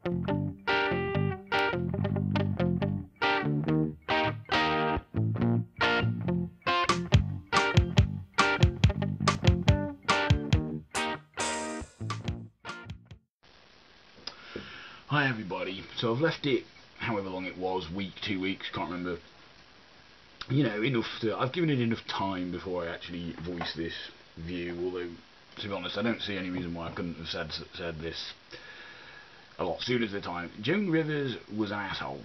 Hi everybody, so I've left it however long it was, week, 2 weeks, can't remember, I've given it enough time before I actually voice this view, although, to be honest, I don't see any reason why I couldn't have said this a lot sooner at the time. Joan Rivers was an asshole,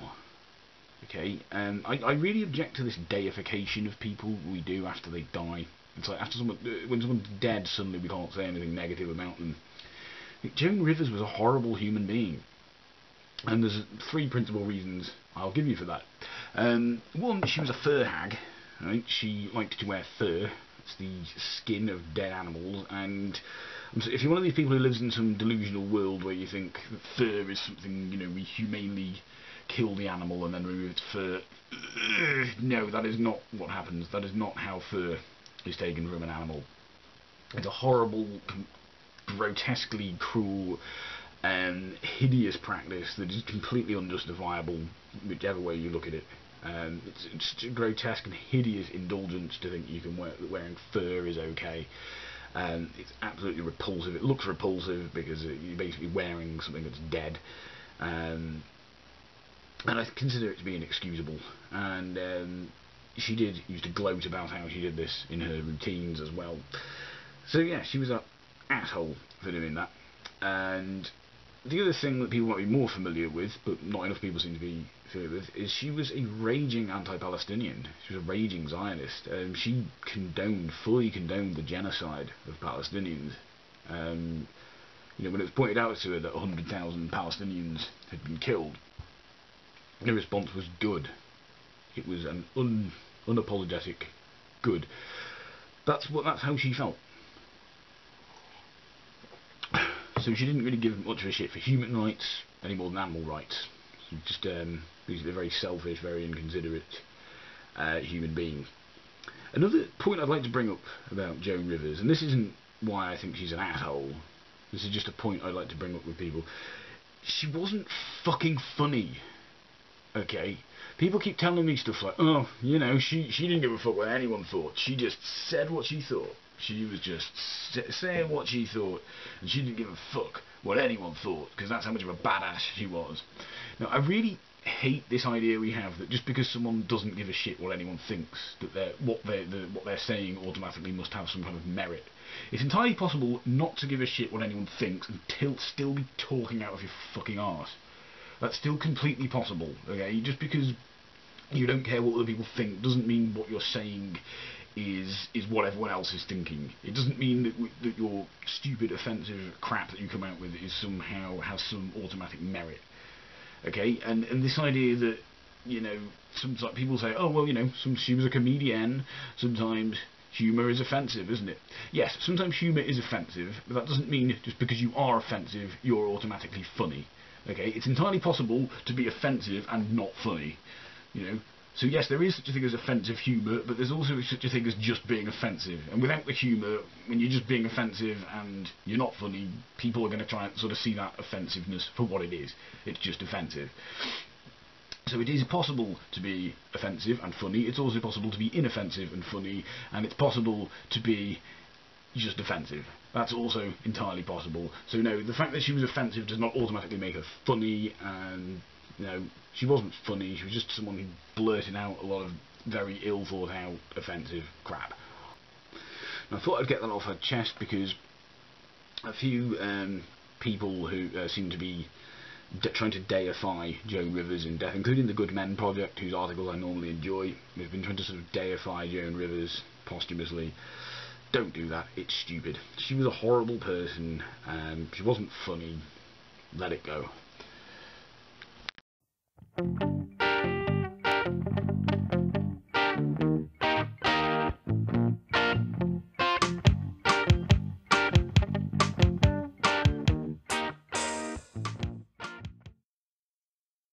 okay, I really object to this deification of people we do after they die. It's like, when someone's dead, suddenly we can't say anything negative about them. Joan Rivers was a horrible human being. And there's 3 principal reasons I'll give you for that. One, she was a fur hag. Right? She liked to wear fur. It's the skin of dead animals. And if you're one of these people who lives in some delusional world where you think that fur is something, we humanely kill the animal and then remove its fur, no, that is not what happens. That is not how fur is taken from an animal. It's a horrible, grotesquely cruel and hideous practice that is completely unjustifiable whichever way you look at it. It's a grotesque and hideous indulgence to think you can wearing fur is okay. It's absolutely repulsive. It looks repulsive because you're basically wearing something that's dead, and I consider it to be inexcusable. And she used to gloat about how she did this in her routines as well. So yeah, she was an asshole for doing that. And the other thing that people might be more familiar with, but not enough people seem to be familiar with, is she was a raging anti-Palestinian. She was a raging Zionist. She fully condoned the genocide of Palestinians. When it was pointed out to her that 100,000 Palestinians had been killed, her response was good. It was an unapologetic good. That's how she felt. So she didn't really give much of a shit for human rights any more than animal rights. She just was a very selfish, very inconsiderate human being. Another point I'd like to bring up about Joan Rivers, and this isn't why I think she's an asshole, this is just a point I'd like to bring up with people. She wasn't fucking funny. Okay? People keep telling me stuff like, oh, she didn't give a fuck what anyone thought. She just said what she thought. She was just saying what she thought, and she didn't give a fuck what anyone thought, because that's how much of a badass she was. Now, I really hate this idea we have that just because someone doesn't give a shit what anyone thinks, that what they're saying automatically must have some kind of merit. It's entirely possible not to give a shit what anyone thinks and still be talking out of your fucking arse. That's still completely possible, okay? Just because you don't care what other people think doesn't mean what you're saying is what everyone else is thinking. It doesn't mean that your stupid, offensive crap that you come out with is somehow has some automatic merit. Okay? And this idea that, sometimes people say, oh, well, she was a comedian, sometimes humour is offensive, isn't it? Yes, sometimes humour is offensive, but that doesn't mean just because you are offensive, you're automatically funny. Okay? It's entirely possible to be offensive and not funny. So yes, there is such a thing as offensive humour, but there's also such a thing as just being offensive. And without the humour, when you're just being offensive and you're not funny, people are going to try and sort of see that offensiveness for what it is. It's just offensive. So it is possible to be offensive and funny. It's also possible to be inoffensive and funny, and it's possible to be just offensive. That's also entirely possible. So no, the fact that she was offensive does not automatically make her funny, and she wasn't funny. She was just someone who blurted out a lot of very ill thought out offensive crap. And I thought I'd get that off her chest because a few people who seem to be trying to deify Joan Rivers in death, including the Good Men Project, whose articles I normally enjoy, they've been trying to sort of deify Joan Rivers posthumously. Don't do that. It's stupid. She was a horrible person. She wasn't funny. Let it go.